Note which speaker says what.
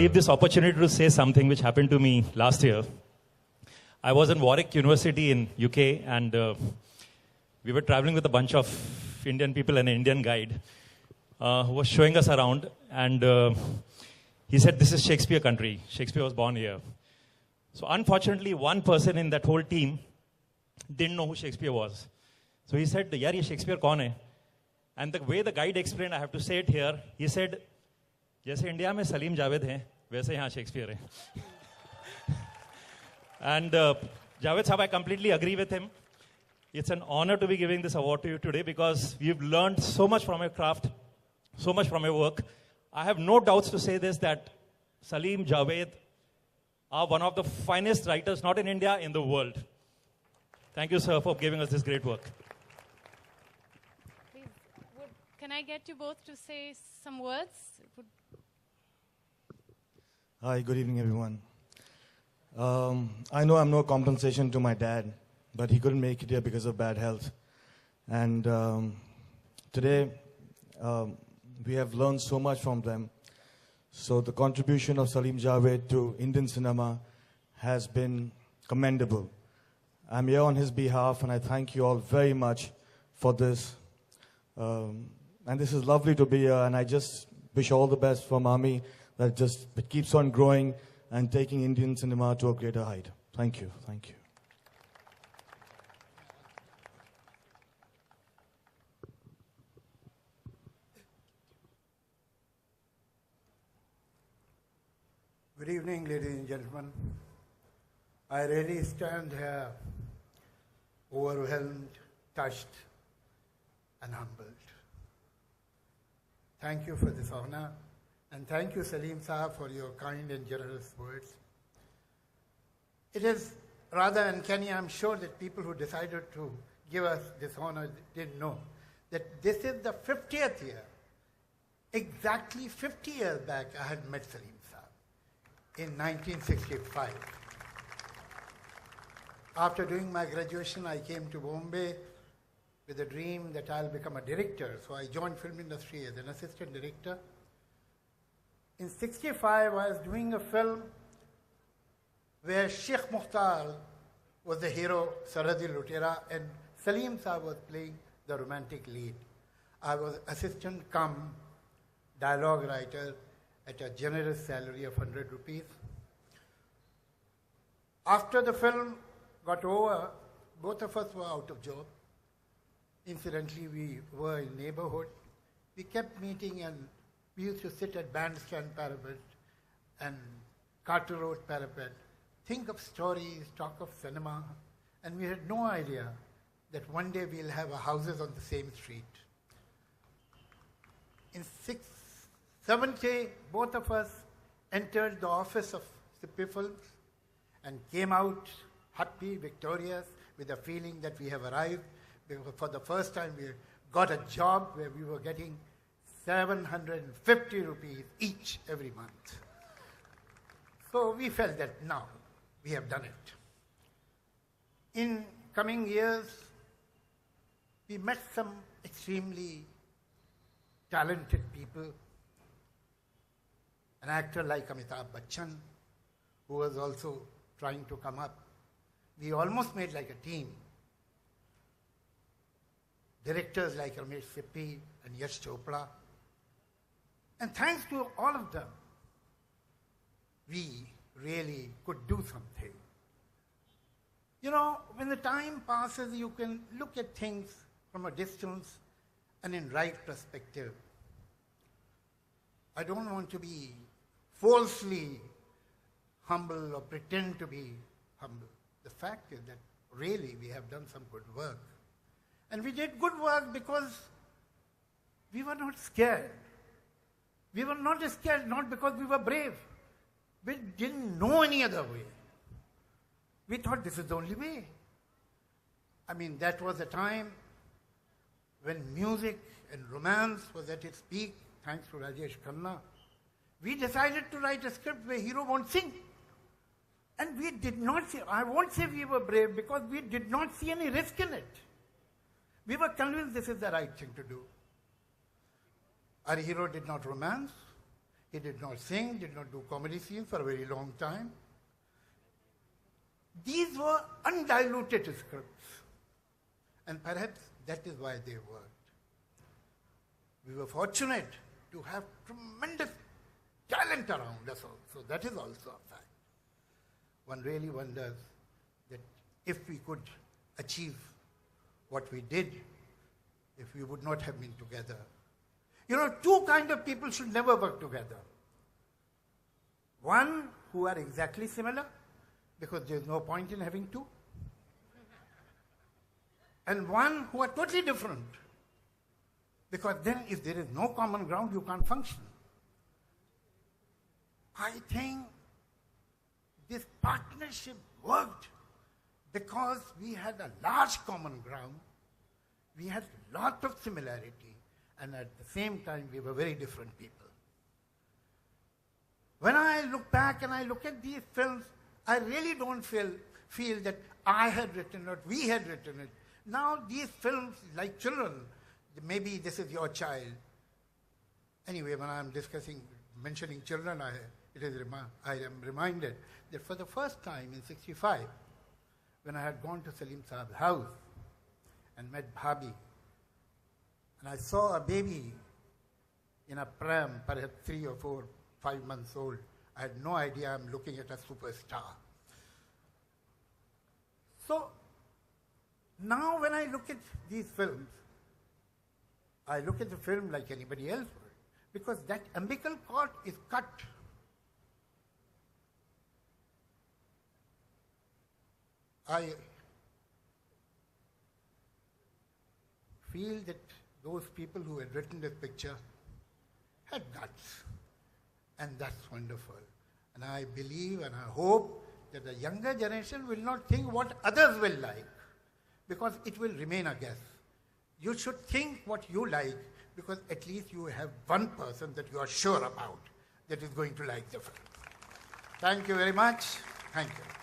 Speaker 1: leave this opportunity to say something which happened to me last year. I was in Warwick University in UK, and we were traveling with a bunch of Indian people and an Indian guide who was showing us around. And he said, this is Shakespeare country. Shakespeare was born here. So unfortunately, one person in that whole team didn't know who Shakespeare was. So he said, yaar, ye Shakespeare kaun hai? And the way the guide explained, I have to say it here, he said, जैसे India में सलीम जावेद हैं, वैसे यहाँ Shakespeare हैं. And Javed Sahab, I completely agree with him. It's an honor to be giving this award to you today because you've learned so much from your craft, so much from your work. I have no doubts to say this, that Salim, Javed are one of the finest writers, not in India, in the world. Thank you, sir, for giving us this great work.
Speaker 2: Please, can I get you both to say some words?
Speaker 3: Hi, good evening, everyone. I know I'm no compensation to my dad, but he couldn't make it here because of bad health. And today, we have learned so much from them. So the contribution of Salim Javed to Indian cinema has been commendable. I'm here on his behalf, and I thank you all very much for this. And this is lovely to be here, and I just wish all the best for Mami, that it keeps on growing and taking Indian cinema to a greater height. Thank you. Thank you.
Speaker 4: Good evening, ladies and gentlemen. I really stand here overwhelmed, touched, and humbled. Thank you for this honor, and thank you, Salim Saab, for your kind and generous words. It is rather uncanny, I'm sure that people who decided to give us this honor didn't know that this is the 50th year. Exactly 50 years back, I had met Salim Saab in 1965. After doing my graduation, I came to Bombay with a dream that I'll become a director. So I joined film industry as an assistant director. In 65, I was doing a film where Sheikh Mukhtar was the hero, Sarhadi Lutera, and Salim Saab was playing the romantic lead. I was assistant cum dialogue writer at a generous salary of 100 rupees. After the film got over, both of us were out of job. Incidentally, we were in neighborhood. We kept meeting, and we used to sit at Bandstand Parapet and Carter Road Parapet, think of stories, talk of cinema, and we had no idea that one day we'll have our houses on the same street. In 1970, both of us entered the office of Sippy Films and came out happy, victorious, with a feeling that we have arrived. For the first time, we got a job where we were getting 750 rupees each every month. So we felt that now we have done it. In coming years, we met some extremely talented people. An actor like Amitabh Bachchan, who was also trying to come up. We almost made like a team. Directors like Ramesh Sippy and Yash Chopra. And thanks to all of them, we really could do something. You know, when the time passes, you can look at things from a distance and in right perspective. I don't want to be falsely humble or pretend to be humble. The fact is that really we have done some good work. And we did good work because we were not scared. We were not scared, not because we were brave. We didn't know any other way. We thought this is the only way. I mean, that was a time when music and romance was at its peak, thanks to Rajesh Khanna. We decided to write a script where hero won't sing. And we did not see, I won't say we were brave because we did not see any risk in it. We were convinced this is the right thing to do. Our hero did not romance. He did not sing, did not do comedy scenes for a very long time. These were undiluted scripts. And perhaps that is why they worked. We were fortunate to have tremendous talent around us also. That is also a fact. One really wonders that if we could achieve what we did, if we would not have been together. You know, two kind of people should never work together. One who are exactly similar, because there's no point in having two. And one who are totally different. Because then if there is no common ground, you can't function. I think this partnership worked because we had a large common ground, we had a lot of similarity, and at the same time we were very different people. When I look back and I look at these films, I really don't feel that I had written it, we had written it. Now these films, like children, maybe this is your child. Anyway, when I'm mentioning children, I am reminded that for the first time in 65, when I had gone to Salim Saab's house and met Bhabi, and I saw a baby in a pram, perhaps 3 or 4, 5 months old, I had no idea I'm looking at a superstar. So, now when I look at these films, I look at the film like anybody else would, because that umbilical cord is cut. I feel that those people who had written this picture had guts, and that's wonderful. And I believe and I hope that the younger generation will not think what others will like, because it will remain a guess. You should think what you like, because at least you have one person that you are sure about that is going to like the film. Thank you very much. Thank you.